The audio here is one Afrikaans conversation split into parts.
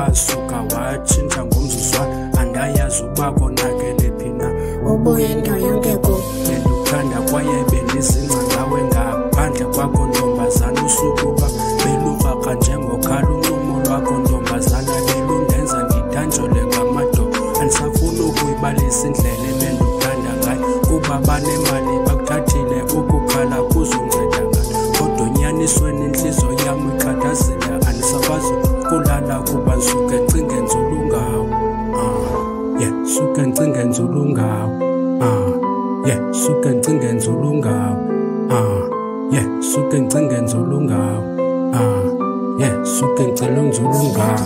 wasuka watshintsha ngomzuzwana andayazi uba konakele phina ubuye into yonke kum benduthanda kwaye bendizingca ngawe ngaphandle kwakho ntombazana usukuba beluraka njengokhala uncumo lwakho ntombazana belundenza ndidanjole ngamado andisafuna ukuyibalisa indlela ebenduthanda ngayo kuba banemali bakuthathile ukukhala kuzonceda ngayo kodwa unyanisweni intliziyo yam ikhathazela andisakwazi kulala kuba ndisuke ncinge nzulu ngawo suke ncinge nzulu ngawo suke ncinge nzulu ngawo suke ncinge nzulu ngawo suke ngicela nzulu ngawo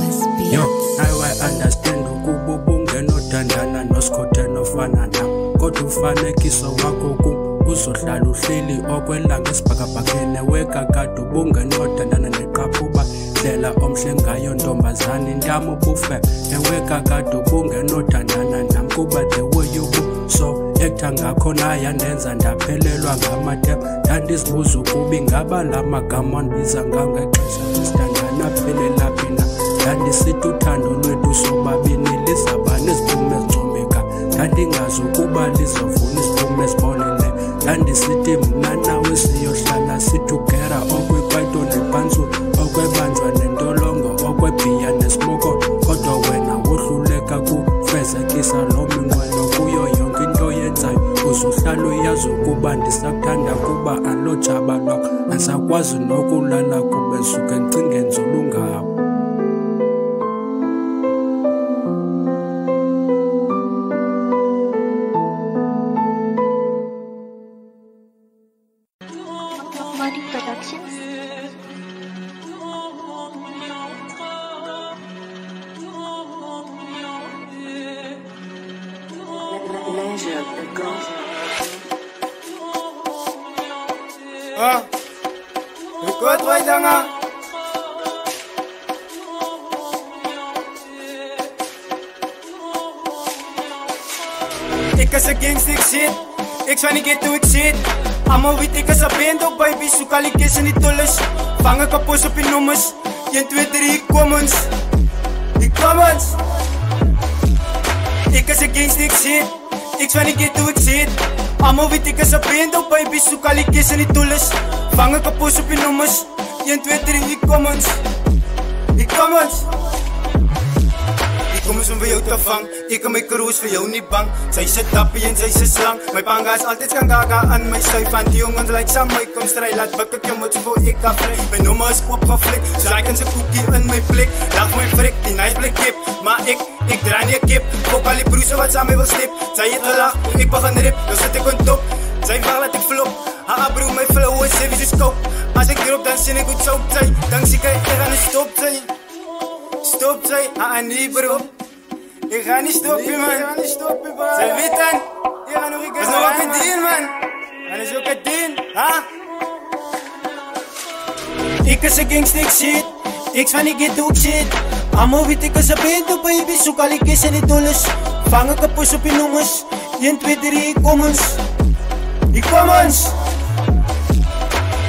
yo now I understand ukuba ubungenothandana nosikhothene ofana nam kodwa ufanekiso wakho uzohlala uhleli okwelanga esibhakabhakeni wekakade ubungenothandana neqaphuba ndlela omhle ngayo ntombazana intamo ubufe ewekakade ubungenothandana nam kuba the way you so ekutha ngakho naye yandenza ndaphelelwa ngamathemba ndandizibuza ukuba ingaba la magama andibiza ngawo ngexesha sithandana aphelelaphi na ndandisithi uthando lwethu sobabini lizaba neziphumo ezincomeka ndandingazi ukuba lizovuna iziphumo eziboneleyo ndandisithi mna nawe siyohlala sithugera okwekwaito nephantsu okwebanjwa nentolongo okwebhiya nesimoko kodwa wena wohluleka kufezekisa loo minqwelo kuyo yonke into yenzayo uzuhlala uyazi ukuba ndisakuthanda kuba alotshaba lwakho andisakwazi nokulala kuba ndisuke ndicinge nzulu ngawo Ik is een gangster, ik shit. Ik zou niet get hoe ik zit. Allemaal weet ik is een band op, baby. Zoek al die kids en die tullers. Vangen kapot op je nummers. 1, 2, 3, ik kom eens. Ik kom eens. Ik is een gangster, ik shit. Ik zou niet get hoe ik zit. Allemaal weet ik is een band op, baby. Zoek al die kids en die tullers. Vangen kapot op je nummers. 1, 2, 3, ik kom eens. Ik kom eens. Kom eens om voor jou te vang. Ik en mijn crew is voor jou niet bang. Zij zit tappie en zij zit slang. Mijn panga is altijd kan gaga aan mijn stuif. Van die jongens lijkt samen. Ik kom strijd, laat bukken, je moet voor ik ga vrij. Mijn nummer is opgeflikt. Zaken ze cookie in mijn blik. Lach mijn frik, die nice blik kip. Maar ik draai niet kip. Ook al die broers wat samen wil stip. Zij het gelach, ik begin rip. Dan zit ik een top. Zij vraagt laat ik flop. Haha bro, mijn flow is even scope. Als ik erop dan zin ik goed zo zijn. Dan zie ik er aan de stop zijn. Stop zijn, nee bro. Ik ga niet stoppen man. Ik ga niet stoppen man. Zij weet dan. Ik ga nog een keer. Dat is nog ook een ding man. Dat is ook een ding. Ha? Ik is een gangster, ik shit. Ik van die get ook shit. Allemaal weet ik is een band op baby. Zoek al die kids en die dollars. Vangen kapot op je nummers. 1, 2, 3, ik kom eens. Ik kom eens.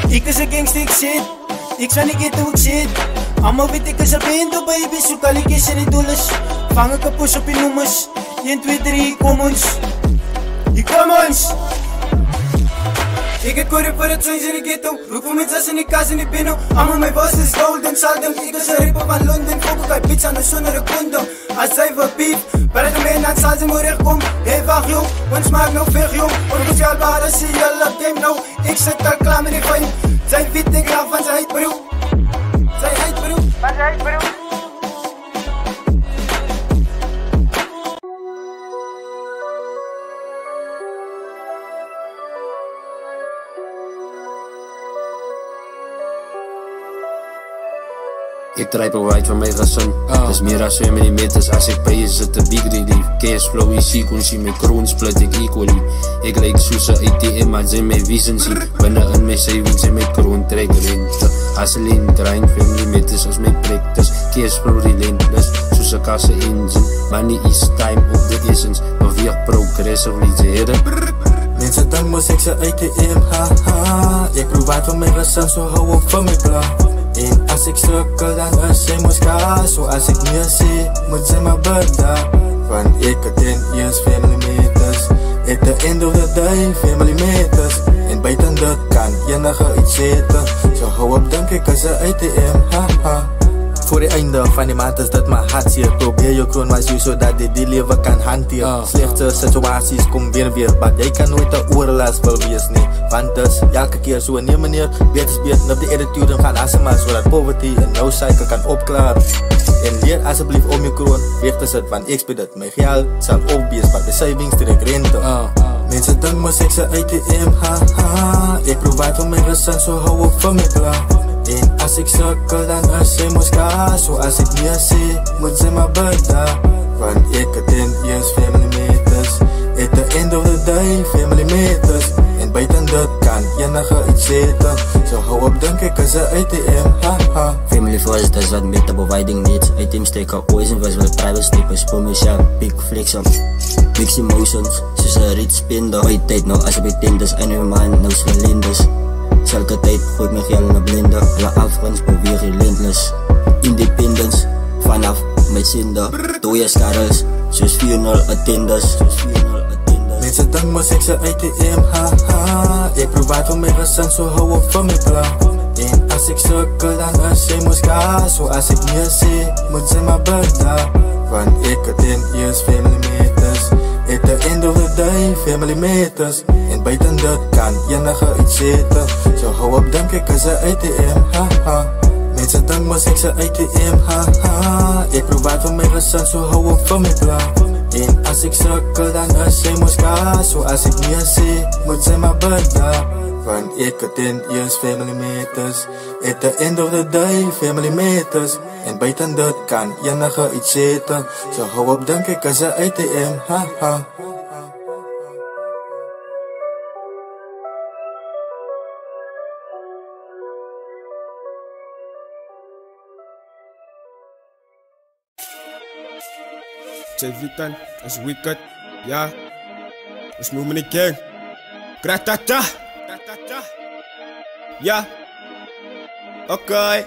Ik is een gangster, ik shit. Ik van die get ook shit. Allemaal weet ik is een band op baby. Zoek al die kids en die dollars. Vangen kapot op je nummers. 1, 2, 3, kom eens. Ik kom eens. Ik heb corrie voor het zoiets in de ghetto. Roep voor mijn zus in die kaas in die pinno. Allemaal mijn boss is golden, salden. Ik is een ripper van Londen. Foko bij bitch aan de zonder een condom. Als zij verpiep, bereid hem in aan zal ze moeder kom. Hey wacht joh, ons maakt nog veel joh. Officieel waren ze je love game nou. Ik zit daar klaar met die fijn. Zij wit ik graag van zijn heet bro. Zij heet bro. Van zijn heet bro. Ik drijf white van mijn gezin. Dus meer dan 2 millimeters als ik bij je zit, de big relief. Cashflow is ziek, ons je mijn kroon split ik equally. Ik lijk soos een ATM, maar zijn mijn vision zien. Binnen in mijn savings en mijn kroon trek rente. Hustling, grind, family meters als mijn practice. Cashflow relentless, soos een kasse engine. Money is time op de essence. Beweeg progressively zeren. Mensen dank me, ik ze ATM, haha. Ik proef uit van mijn gezin, zo hou op van mijn blauw. En as ek sukkel dan is sy mos kaas. So as ek nee sê, moet sy maar bidda. Want ek het eers family matters. At the end of the day, family matters. En buiten dit kan enige iets zitten. So hou op dink ek as 'n ATM, haha. Voor die einde van die maand is dit my hartseer. Probeer jou kroon was jy sodat jy die lewe kan hanteer. Slechte situasies kom weer, maar jy kan nooit 'n oorlast wil wees nie. Want dus, elke keer so nee meneer, beter is beter op die attitude en gaan asema, sodat poverty en no cycle kan opklaar. En leer asseblief om jou kroon weg te sit, want ek speel dit. My geld sal opwees, maar die savings trek rente. Mense dink mos ek se ATM, haha. Ek provide vir my gesin, so hou op vir my klaar. En as ek sukkel dan is sy mos kaas. So as ek nee sê, moet sy maar bidda. Want ek het eers family matters. At the end of the day, family matters. En buiten dit kan enige iets zitten. So hou op dink ek as 'n ATM, haha. Family first, that's what make the providing needs. Items take up always invest with private slippers. For me sharp, big flex up. Mixed emotions, soos 'n rich spender. My tyd nou as 'n pretenders. En my mind nou slenders. Selke tyd gooi my geld in 'n blender. Hulle afruns beweeg relentless. Independence, vanaf my sinder. Dooie skarrels, soos 4-0 attenders. Mense dink mos ek se ATM, haha. Ek provide vir my gesin, so hou op vir my klaar. En as ek sukkel dan is sy mos kaas. So as ek nee sê, moet sy maar bidda. Want ek het eers family matters. At the end of the day, family matters. En buiten dit kan enige iets zitten. So hou op dink ek as 'n ATM, haha. Mense dink mos ek se ATM, haha. Ek provide vir my gesin, so hou op vir my klaar. En as ek sukkel dan is sy mos kaas. So as ek nee sê, moet sy maar bidda. Want ek het eers family matters. At the end of the day, family matters. En buiten dit kan enige iets zitten. So hou op dink ek as 'n ATM, haha. Vitan, as wicked, ja. Ons moet my nie king. Kratata. Ja. Okay.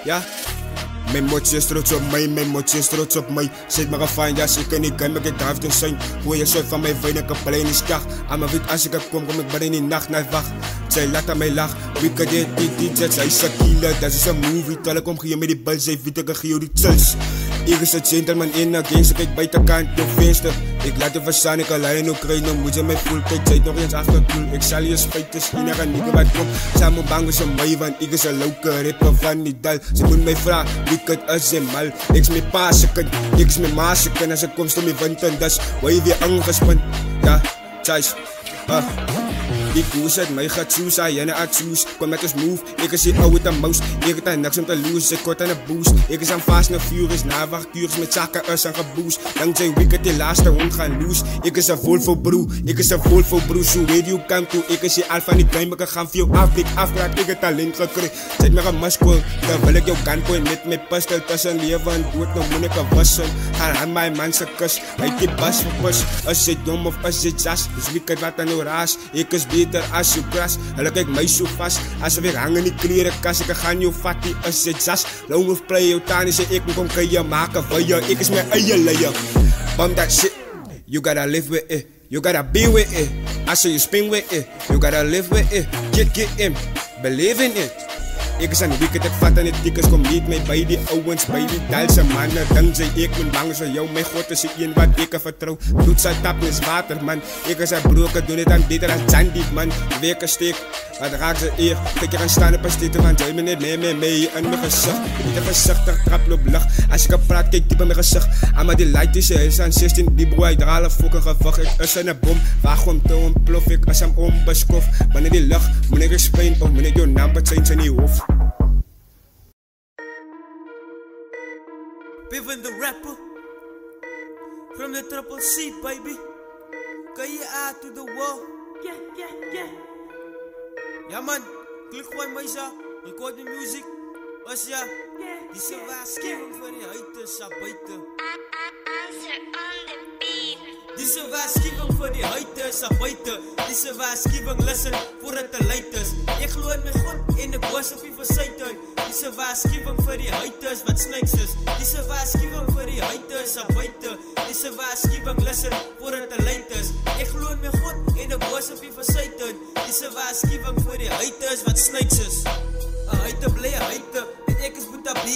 Ja. My motie is trots op my, my motie is trots op my. Sy het my gefaan, ja, sy kan nie kan, maar ek het half doen sy. Gooi jy soort van my wijn, ek kapel in die skag. Aan my weet, as ek kom ek maar in die nacht, na wacht. Sy laat aan my lach, wicked die jets, hy is a killer, dat is a movie. Terwijl ek omgee met die bal, sy weet ek gee jou die chills. Ek is a gentleman en against, ek kyk buitenkant jou venster. Ek laat jou verstaan, ek alleen ook kry, nou moet jy my voel. Kyk, sy het nog eens achterkoel, ek sal jy spijt is enige nieke wat kom. Sy moet bang wees om my, want ek is a louke rapper van die dal. Sy moet my vraag, wicked is sy mal. Ek is my pa se kind, ek is my ma se kind. As ek kom stom die wind en dis, waar jy weer aangespind. Ja, tjys, die koers het my getsoes, hy en ek soes. Kom met ons move, ek is die ou met een mouse. Ek het niks om te lose, ek kort aan een boost. Ek is aan vast en furious, na wachtures met zakken is aan geboost. Dank sy wicked die laaste hond gaan loose. Ek is een Volvo broe, ek is een Volvo broe. So weet you come to, ek is die al van die klein. Ek gaan vir jou afblik, afraak, ek het talent gekry. Sy het my gemaskool, dan wil ek jou gunpoint met my pistol. Tussen leven en dood, nou moet ek een wissel. Gaan aan my man se kus, hy die bas verpus. Is sy dom of is sy jas, dus wicked wat aan nou raas. Ek is beter as jou kras, hulle kyk my so vast. Asof ek hang in die klerekas, ek gaan jou vat, die is sy jas. Long of play, jou taan is ek kom kry jy maak vir jou. Ek is my eie leier. Bum that shit, you gotta live with it. You gotta be with it. I say you spin with it. You gotta live with it. Get in, believe in it. Ek is aan die wicked, ek vat aan die tikkers. Kom niet my by die ouwens, by die dalse manne. Dink sy ek moet bang is vir jou. My God is die een wat ek vertrouw. Bloed sy tap is water man. Ek is een broek, ek doen het aan beter as Jandiek man. Weke steek, wat raak sy eer. Kijk jy gaan staan op een stete man. Jy my net mee in my gezicht. Niet een gezichtig trap loop lig. As ek praat, kijk diep in my gezicht. Maar die light is hy is aan 16 die boy. Hy draal een fokke gewig. Ek is in een bom. Waag om te ontplof. Ek is aan onbeskof. Wanneer die lucht, moet ek spijn. Of moet ek jou naam beteint in die hoofd. Piven the rapper from the Triple C, baby. K.I. to the wall. Yeah. Ja man, klik gewoon meisje. Record the music. As ja, die se waarschuwing voor die huiters aan buiten. Die se waarschuwing voor die huiters aan buiten. Die se waarschuwing listen voordat te luid is. Ek glo in my God en ek was op die versuit uit. Dis 'n waarskuwing vir die haters wat snakes is. Dis 'n waarskuwing vir die haters aan buite. Dis 'n waarskuwing, listen, voordat dit late is. Ek glo in my God en ek worship hom vir Satan. Dis 'n waarskuwing vir die haters wat snakes is. 'n Hater bly 'n hater, en ek is Boeta B.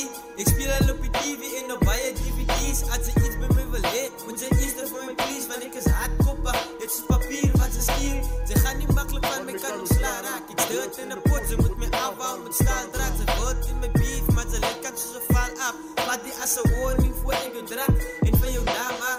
Ek speel al op die TV en op baie DVD's. As jy iets by my wil hê, moet jy iets vir my please, want ek is hardkoppig. Dit is papier wat ze skier. Ze gaan niet makkelijk van mij kan omslaan raak. Ik steut in de pot, ze moet me afhouden met staaldraad. Ze wordt in mijn beef, maar ze lijkt kan ze val af. Wat die als een warning voor ik een draak. En van jouw dama,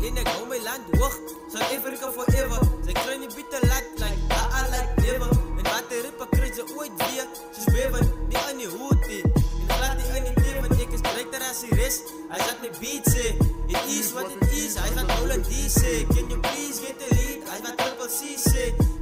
en ik hou mijn land hoog. Zo Afrika forever. Ze krijgen niet bitter laat, like I like never. En wat de rippen krijgen ze ooit weer. Ze zweven, niet aan die hoed in. En ik laat die in die teven, ik is directer als hij is. Hij zat met beats, it is what it is. Hij zat Roland DC. Can you please get the lead? Hij zat Triple C.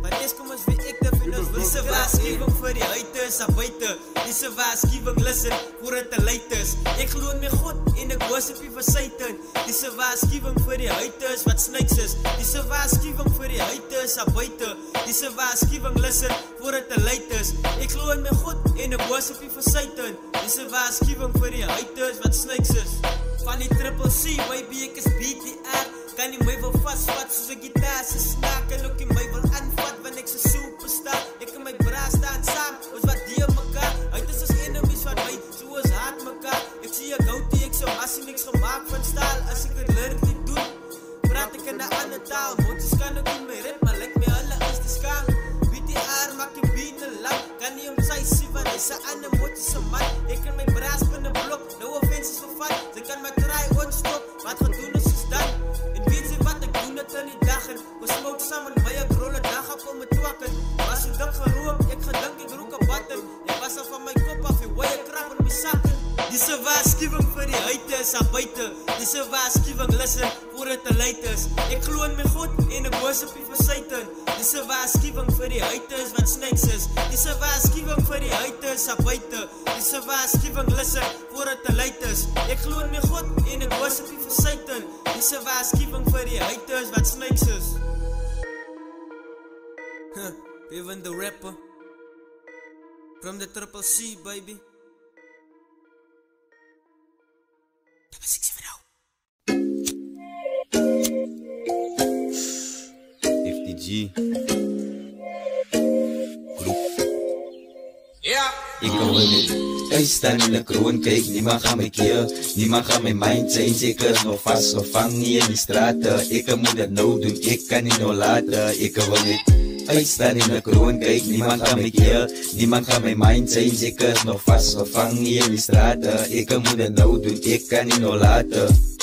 Maar eerst kom eens weer ik de finals. Dis 'n waarskuwing vir die haters aan buite. Dis 'n waarskuwing, listen, voor het te late is. Ek glo in my God en ek worship hom vir Satan. Dis 'n waarskuwing vir die haters wat snakes is. Dis 'n waarskuwing vir die haters aan buite. Dis 'n waarskuwing, listen, voor het te late is. Ek glo in my God en ek worship hom vir Satan. Dis 'n waarskuwing vir die haters wat snakes is. Van die Triple C, baby, ek is BTR. Kan nie my wil vastvat soos 'n gitaar se snaak. En ook nie my wil aanvat, want ek se superstar. Ek en my bra staan saam, ons wat die op mekaar. Uit is as enemies van my, soos haat mekaar. Ek sien 'n goutie, ek sou massie niks gemaakt van staal. As ek het lyrically doen, praat ek in 'n ander taal. Moties kan ook in my rap, maar lyk my hulle is te skaam. BTR maak die biene lang, kan nie om sy sien, want hy's 'n ander moties se man. Ek en my bra spin 'n blok, no offenses vir fun. Ze kan my try onstop, wat gaan doen is dan. En weet jy wat ek doen het in die dag en we smoke samen by 'n grolle dag op om me twakken. Was ek dink geroep, ek gedink ek rook 'n batten. Ek was al van my kop af, die wye krap in my sakken. Dis 'n waarskuwing vir die haters aan buite. Dis 'n waarskuwing, listen, voor dit te late is. Ek glo in my God en ek worship hom vir Satan. Dis 'n waarskuwing vir die haters wat snakes is. Dis 'n waarskuwing vir die haters aan buite. Dis 'n waarskuwing, listen, voor dit te late is. Ek glo in my God en ek worship hom vir Satan. Dis 'n waarskuwing vir die haters wat snakes is. Even the rapper from the Triple C, baby. FTG Groep. Ik kan wel niet thuis staan in de kroon, kijk, niemand gaat mij keer. Niemand gaat mijn mind zijn, zeker nog vast gevangen in die straten. Ik moet dat nou doen, ik kan niet nou laten. Ik kan wel niet thuis staan in de kroon, kijk, niemand gaat mij keer. Niemand gaat mijn mind zijn, zeker nog vast gevangen in die straten. Ik moet dat nou doen, ik kan niet nou laten.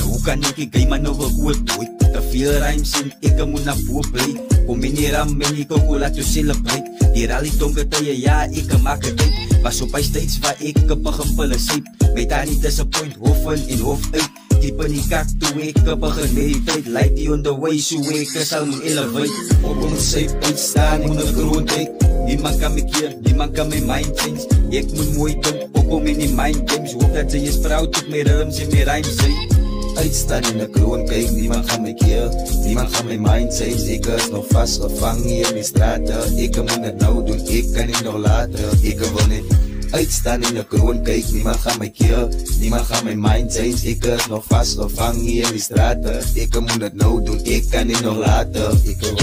Hoe kan ik kijk maar nog een goed dood? Te veel rijms in, ik moet naar voren pleit. Kom in die ram en ik ook laat je celebrate. Die rally donker tegen ja, ik maak het uit. Was op een steeds waar ik begin vullen zit. Weet daar niet disappoint, hoofd in hoofd uit. Diep in die kak toe ik begin meditate. Light die on the way, zo ik zal me elevate. Op een safe uitstaan in de grondheid. Niemand kan me keer, niemand kan mijn mind change. Ik moet mooi doen, ook om in die mind games. Hoop dat ze je sprouw tot meer rums en meer rijms zijn. Uitstaan in de kroon, kijk, niemand gaat mij keer. Niemand gaat mijn mind zijn, ik is nog vast gevangen hier in die straten. Ik moet het nou doen, ik kan niet nog laten. Ik wil niet uitstaan in de kroon, kijk, niemand gaat mij keer. Niemand gaat mijn mind zijn, ik is nog vast gevangen hier in die straten. Ik moet het nou doen, ik kan niet nog laten. Ik wil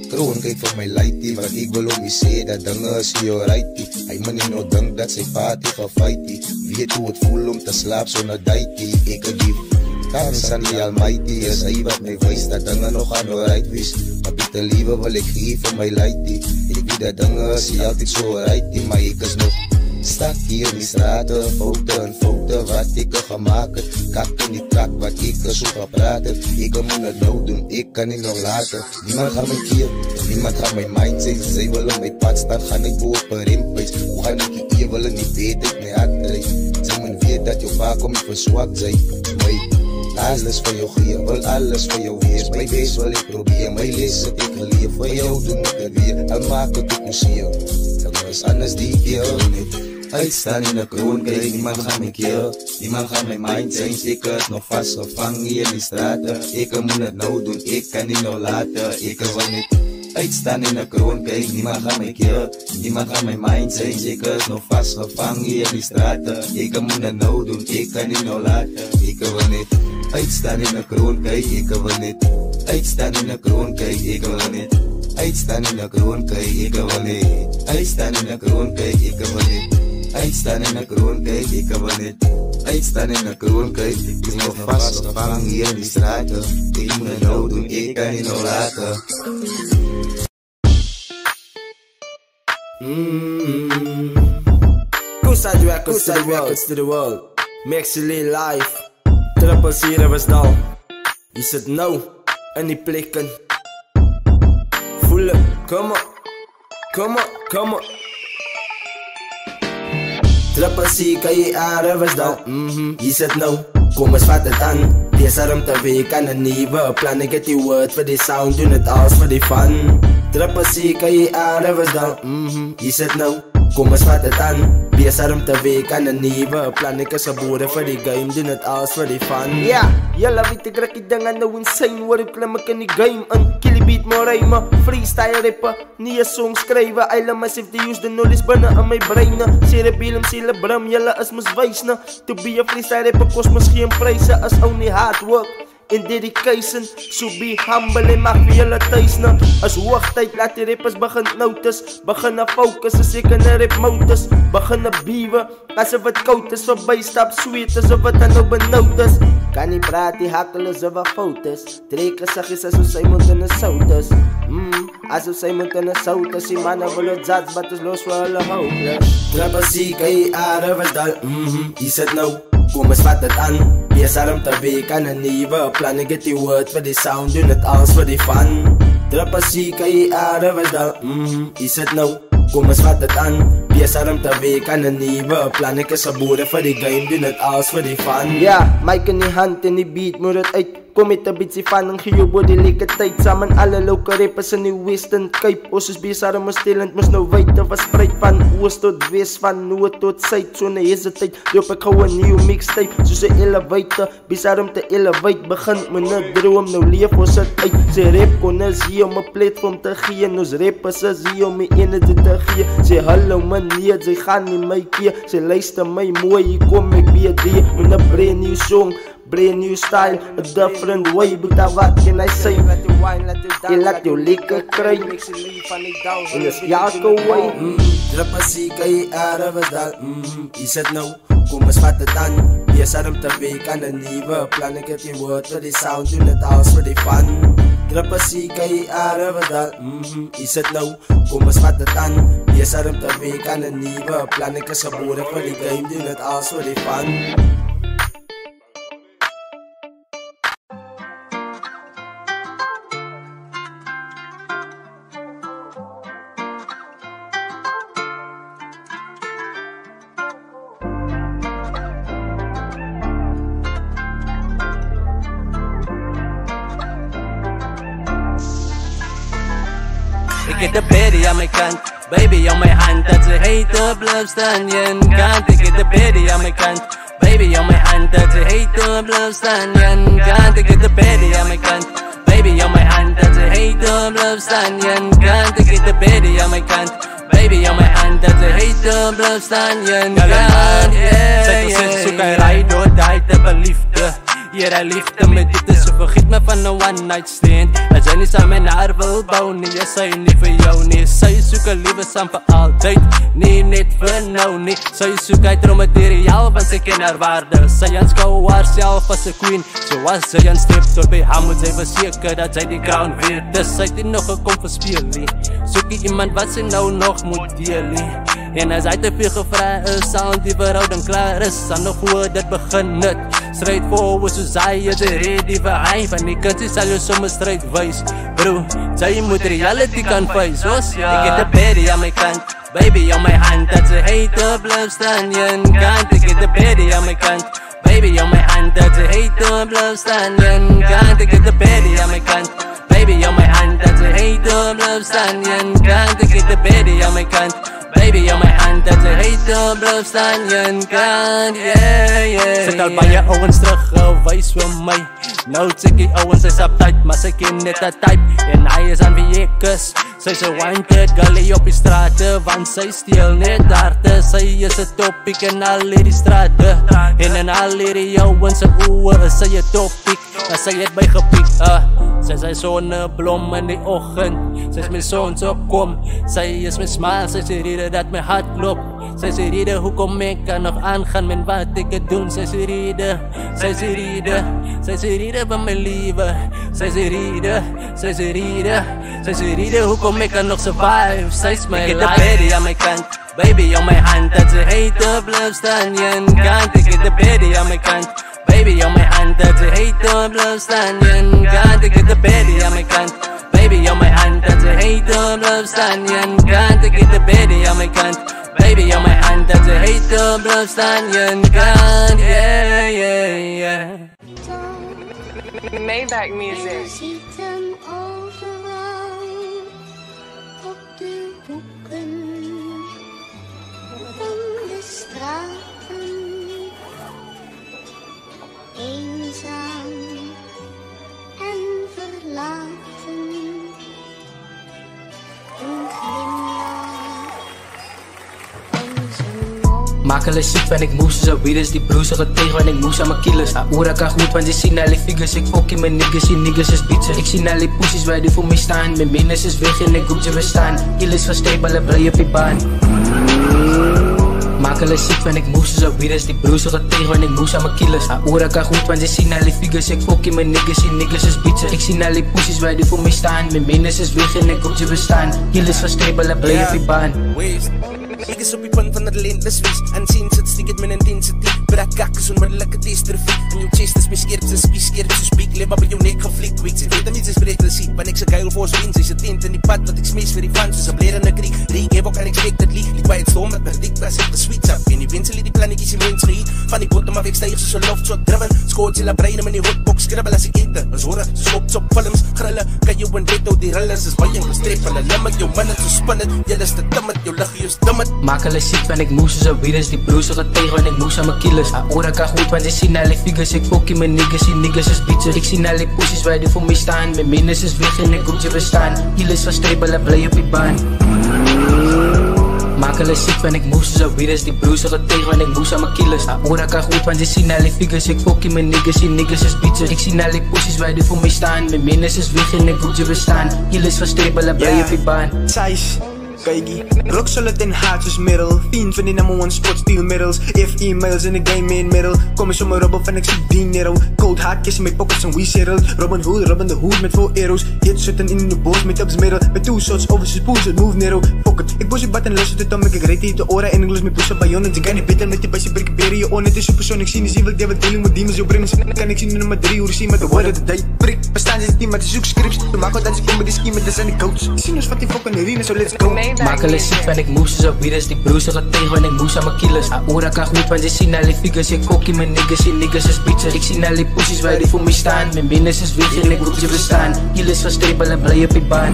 kroon, kijk voor mijn lightie, want ik wil om je zeggen dat dingen is hier righty. Hij moet niet nog denken dat zijn party van fighty. Weet hoe het voelt om te slapen zonder dietie. Ik geef thanks aan die almighty, is hij wat mij wijst dat dingen nog aan de right wist. Maar bitte lieve wil ik geven mijn lightie. Ik weet dat dingen is hier altijd zo righty, maar ik is nog stak hier in die straten, fouten wat ik gemaakt heb. Kak in die kak wat ik zo ga praten. Ik moet het nou doen, ik kan niet nog laten. Niemand gaat mij keer, niemand gaat mijn mind zijn. Zij willen mijn pad staan, ga ik boven rimpels. Hoe ga ik hier willen niet weten, ik mijn hart rijd. Zij moet weten dat je vaak om je verzwakt zijn. Alles voor jou geven, wil alles voor jou wees. Mijn beest wil ik proberen, mijn les het ik geleerd. Voor jou doe ik het weer, al maak het ook museum. Dat was anders die keer niet. Uitstaan in de kroon, kijk, niemand gaat mij keer. Niemand gaat mijn mind zijn, ik het nog vast gevangen hier in die straten. Ik moet het nou doen, ik kan niet nog laten. Ik wil niet uitstaan in 'n kroon kyk, niemand gaan my keer. Niemand gaan my mind zijn, zeker is nog vastgevangen hier in die straten. Ik moet het nou doen, ik kan niet nou laten. Ik wil niet uitstaan in 'n kroon kyk, ik wil niet uitstaan in 'n kroon kyk, ik wil niet uitstaan in 'n kroon kyk, ik wil niet uitstaan in 'n kroon kyk, ik wil niet uitstaan in 'n kroon kyk, ik wil niet uitstaan in 'n kroon kyk. Ik is nog vastgevangen hier in die straten. Ik moet het nou doen, ik kan niet nou laten. Coolside Records to the world. Maxley live. Triple C was down. Je zit nou in die plekken. Voelen, kom op, kom op, kom op. Triple C, kan je aan, was down. Je zit nou, kom eens vat het aan. Deze ruimte week aan een nieuwe plan. Ik get die word voor die sound, doen het als voor die fun. Triple C, kan je aan, was down. Je zit nou, kom eens vat het aan. Deze ruimte week aan een nieuwe plan. Ik is geboren voor die game, doen het als voor die fun. Ja, jelle weet ik die dingen nou insane. Word ik klim ik in die game. Een killie maar rijmen, freestyle rappen. Niet een song schrijven, eilen massief die use de nul is binnen in mijn breinen. Cerebellum, celebrum, jelle is miswijsne. To be a freestyle rapper kost misschien prijzen. Is ook niet hard work in dedication, so be humble en maak vir julle thuis nou. As hoogtyd laat die rappers begin notice. Begin focus, as ek in 'n rap modus. Begin biewe, asof het koud is. Verby stap sweet, asof het dan nou benoud is. Kan nie praat, die hakkel is of 'n fout is. Trek gesiggies asof sy mond in 'n sout is. Asof sy mond in 'n sout is. Die manne wil het zats, but is los vir hulle hopeless. Triple C, kan jy aarde was dal. Die sit nou, kom eens vat het aan. Deze ruimte week aan een nieuwe plan. Ik get die word voor die sound, doen het als voor die fun. Triple C, kan je aarde was dal. Is het nou, kom eens vat het aan. Deze ruimte week aan een nieuwe plan. Ik is geboren voor die game, doen het als voor die fun. Ja, mic in die hand en die beat moet het uit. Kom met 'n bietjie van en gee jou body lekker tyd. Samen alle local rappers in die Western Cape. Ons is besig om stilend, mos nou wyd te verspreid. Van oos tot wes, van noord tot suid. So ne hesitate, loop ek gou 'n nieuw mixtape. Soos 'n elevator, besig om te elevate. Begin met 'n droom, nou leef ons het uit. Sy rap kon is hier om 'n platform te gee. Ons rappers is hier om my energy te gee. Sy hallo meneer, sy gaan nie my keer. Sy luister my mooi, hier kom ek weer die. Met 'n brand new song, brand new style, a different way. But what can I say? Je laat jou lekker kry. En is jouw way. Triple C, kan je aarde was dal. Is het nou, kom eens vat het aan. Deze ruimte week aan een nieuwe plan. Ik heb die woord voor die sound, doen het als voor die fun. Triple C, kan je aarde was dal. Is het nou, kom eens vat het aan. Deze ruimte week aan een nieuwe plan. Ik is geboren voor die game, doen het als voor die fun. Ik heb de baby aan mijn kant, baby aan mijn hand. Dat ze heet blijft staan, je kant. Ik heb de baby aan mijn kant, baby aan mijn hand. Dat ze heet blijft staan, je kant. Ik heb de baby aan mijn kant, baby aan mijn hand. Dat ze heet blijft staan, je kant. Ik heb de baby aan mijn kant, baby aan mijn hand. Dat ze heet blijft staan, je kant. Zij zoek hij rijdt door tijd te beliefde. Hier hij liefde met dit is zo vergiet me van een one night stand. Als jij niet samen met haar wil bouwen, nee, jij zei niet voor jou, nee. Zij zoeken liefde samen voor altijd, nee, niet voor nou, nee. Zij zoekt uit haar materiaal, want ze kennen haar waarde. Zij aanschouwt haarzelf als een queen, zoals zij een stip door bij haar moet zij verzekeren dat zij die crown weer. Dus zij die nog komt verspelen. Zoek je iemand wat ze nou nog moet delen. En als hij te veel gevraagd is, zal die verhouding klaar is. Dan nog voor dit begin het. Strijd voor soos hy is ready vir hy. Van die kunst sal jou soms strijd wees. Bro, jy moet reality kan face. Ek het de baby aan my kant, baby aan my hand. Dat sy hate blijf staan, jy kant. Ek het de baby aan my kant, baby aan my hand. Dat sy hate blijf staan, jy kant. Ek het de baby aan my kant, baby aan my hand. Dat sy hate blijf staan, jy kant. Ek het de baby aan my kant, Baby, jou my hand dat sy heet blijf staan jen kant, yeah. Sit al baie ouwens teruggewys vir my. Nou check die ouwens, sy's uptight, maar sy ken net a type. En hy is aan wie ek is. Sy's a wanted girlie op die strate, want sy steel net harte. Sy is a topic in al die strate. En in al die ouwens se oe is sy a topic. En sy het by gepiek, sy's hy sonneblom in die ochend. Sy's my sonsopkom, sy is my smile. Sy's die rede dat my hart klop. Sy's die rede hoekom ek kan nog aangaan met wat ek het doen. Sy's die rede, sy's die rede, sy's die rede van my liewe. Sy's die rede, sy's die rede, sy's die rede hoekom ek kan nog survive. Sy's my life. Ek het die baby aan my kant, baby on my hand. Dat sy heet blijf staan jen kant. Ek het die baby aan my kant, baby on my hand. Dat sy heet blijf staan jen kant. Ek het die baby aan my kant, baby on my hand. Dat sy heet blijf staan jen kant. Ek het die baby aan my kant, baby on my hand. Dat sy heet blijf staan jen kant, yeah. Maybach music. Je ziet hem overal op de hoeken van de straten. Eenzaam en verlaten. Een glimlach om zijn mond. Maak hulle siek van ek moes soos 'n virus. Die broers se getuig van ek moes aan my kilos. Oor ek kan goed want jy sien al die figures. Ek fokkie my niggas, die niggas is bitches. Ek sien al die pussies waar die vir my staan. My menes is weg en ek hoef te verstaan. Killers verstreep hulle bly op die baan. Maak hulle siek van ek moes soos 'n virus. Die broers se getuig van ek moes aan my kilos. Oor ek kan goed want jy sien al die figures. Ek fokkie my niggas, die niggas is bitches. Ek sien al die pussies waar die vir my staan. My menes is weg en ek hoef te verstaan. Killers verstreep hulle bly op die baan. Ek is op die punt van relentless wees. Unseen sit stiek het met intensity. Brak kak is onmiddellike testrefie. En jou chest is my skerp, sy spies skerp, so speak. Leef op jou nek gefliek, weet sy weet iets is breedless. Want ek se geil voor ons wins. Sy se tent in die pad wat ek smees vir die fans. Soos 'n blare in 'n kriek. Reek heb ook unexpectedly. Die quiet storm met predict was ek sweet up. En eventually die plannetjies in mens geëet. Van die bottom af ek styg soos 'n loft shot driven. Skoot sy la brein in die hotbox skribbel as ek ete. Ons hoor soop films, grille. Kan jou in bed ou die rillers is baie gestrep. Hulle limit jou minute so spin it. Jy is te timid, jou lig jy's dimmed. Maak hulle siek van ek moes soos 'n virus. Die broers se getuig van ek moes aan my kilos. Oor ek kan goed want jy sien al die figures. Ek fokkie my niggas, die niggas is bitches. Ek sien al die pussies waar die vir my staan. My menes is weg en ek hoef te verstaan. Killers verstreep hulle bly op die baan. Maak hulle siek van ek moes soos 'n virus. Die broers se getuig van ek moes aan my kilos. Oor ek kan goed want jy sien al die figures. Ek fokkie my niggas, die niggas is bitches. Ek sien al die pussies waar die vir my staan. My menes is weg en ek hoef te verstaan. Killers verstreep hulle bly op die baan. Kykie, rock solid en hard soos middle. Fiends van die number one spot, steal medals. If emails in the game in middle. Kom eens om my robbel van ek soek dinero. Cold hard kiss in my pockets en we settled. Robin the hood met 4 arrows. Hit zitten in the balls met ups middle. Met 2 shots over zijn pools, it move narrow. Fuck it, ik push je button, los het om ik reed hier de ora. En Engels met push up bij jongens. Ik kan niet beter met die pasje brick berry. Je on het is supersonic. Zien is evil devil dealing with demons. Jouw brain is kan ik zien in nummer 3 hoe zien met de word of the day. Prik, bestaan ze team met de zoekscripts. We maken dat ze komen met die scheme met de zijn coach. Zien ons wat die fucking arena, so let's go. Maak hulle siek van ek moes soos 'n virus. Die broers se getuig van ek moes aan my kilos. Oor ek kan goed want jy sien al die figures. Ek fokkie my niggas, die niggas is bitches. Ek sien al die pussies waar die vir my staan. My menes is weg en ek hoef te verstaan. Killers verstreep hulle bly op die baan.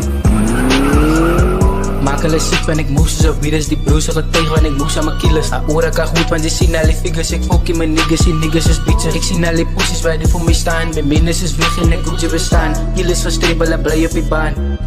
Maak hulle siek van ek moes soos 'n virus. Die broers se getuig van ek moes aan my kilos. Oor ek kan goed want jy sien al die figures. Ek fokkie my niggas, die niggas is bitches. Ek sien al die pussies waar die vir my staan. My menes is weg en ek hoef te verstaan. Killers verstreep hulle bly op die baan.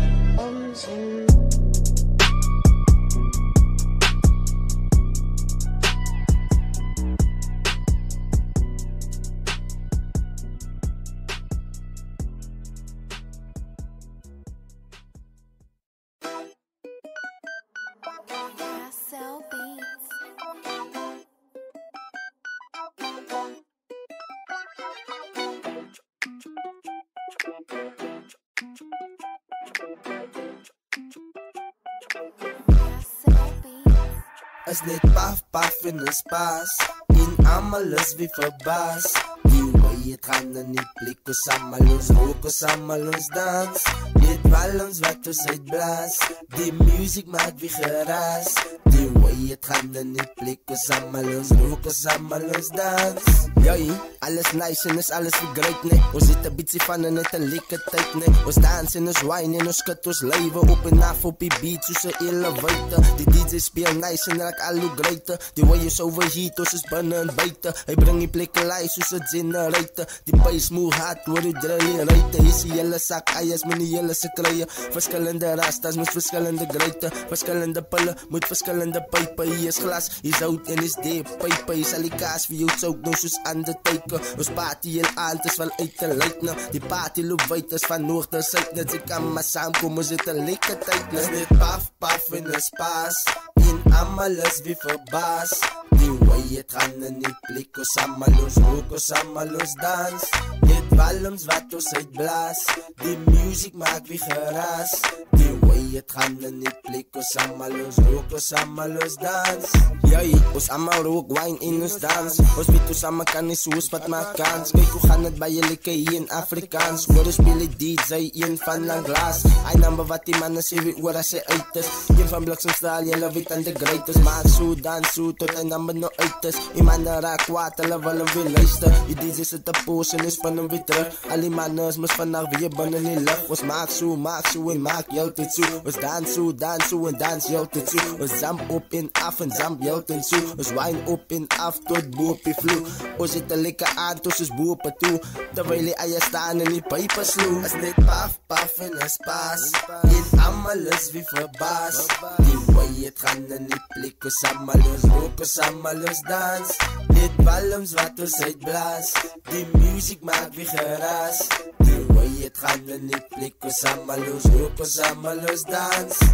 As net paf in ons pas. In almal is wie verbaas. Die way het gaan in die plek. Ons almal ons rook, ons almal ons dans. Dit val ons wat ons uitblaas. Die music maak wie geraas. Die way het gaan in die plek, ons allemaal ons rook, ons allemaal ons dans. Joi, alles nice en is alles vergryp, nee. Ons het 'n bietjie van en net 'n lekker tyd, nee. Ons dans en ons wine en ons skit ons lywe op en af op die beat soos 'n elevator. Die DJ speel nice en raak al hoe greater. Die way is overheat, ons is binne en buite. Hy bring die plekke live soos 'n generator. Die bass move hard, hoor die drill en ryte. Hier is die hele sak eiers met die hele se krye. Verskillende rastas met verskillende greite. Verskillende pille met verskillende pype. Hier is glas, hier is hout en is diep pype. Hier sal die kaas vir jou choke nou soos Undertaker. Ons party heel aan, het is wel uit te luid nou. Die party loop wyd, is van noord tot suid. Net sy kan maar saamkom, ons het 'n lekker tyd nou. Dit paf, paf en is pas. En allemaal is wie verbaas. Die way het gaan in die plek, ons allemaal ons rook, ons allemaal ons dans. Dit walms wat ons uitblaas. Die music maak wie geraas. Die way het gaan in die plek, ons allemaal ons rook, ons allemaal ons dans. Jai, ons allemaal rook, wine en ons dans. Ons weet ons allemaal kan nie soos wat maak kans. Kijk hoe gaan het by jy lekker hier in Afrikaans. Hoor ons speel die DJ, een van lang glas. Hy number wat die mannen sê wie oor as hy uit is. Een van bliksemstraal, jylle weet aan de greatest. Maak so, dans so, tot hy number nou uit is. Die mannen raak kwaad, hulle wil hem weer luister. Die DJ sit te poos en is van hem weer terug. Al die mannen is mis vannacht weer binnen die lucht. Ons maak so en maak jou tot so. Ons dans so en dans jou tot so. Ons jump op en af en jump jou tot so. Ons wine op en af tot boe op die vloer. Ons het een lekker aan tot ons boe op het toe. Terwijl die eier staan en die pijpen sloe. Is net paf, paf en is pas. En allemaal is wie verbaas. Die way het gaan in die plek. Ons allemaal ons rook, ons allemaal ons dans. Dit walms wat ons uitblaas. Die music maak wie geraas. Die way het gaan in die plek. Ons allemaal ons rook, ons allemaal ons dans.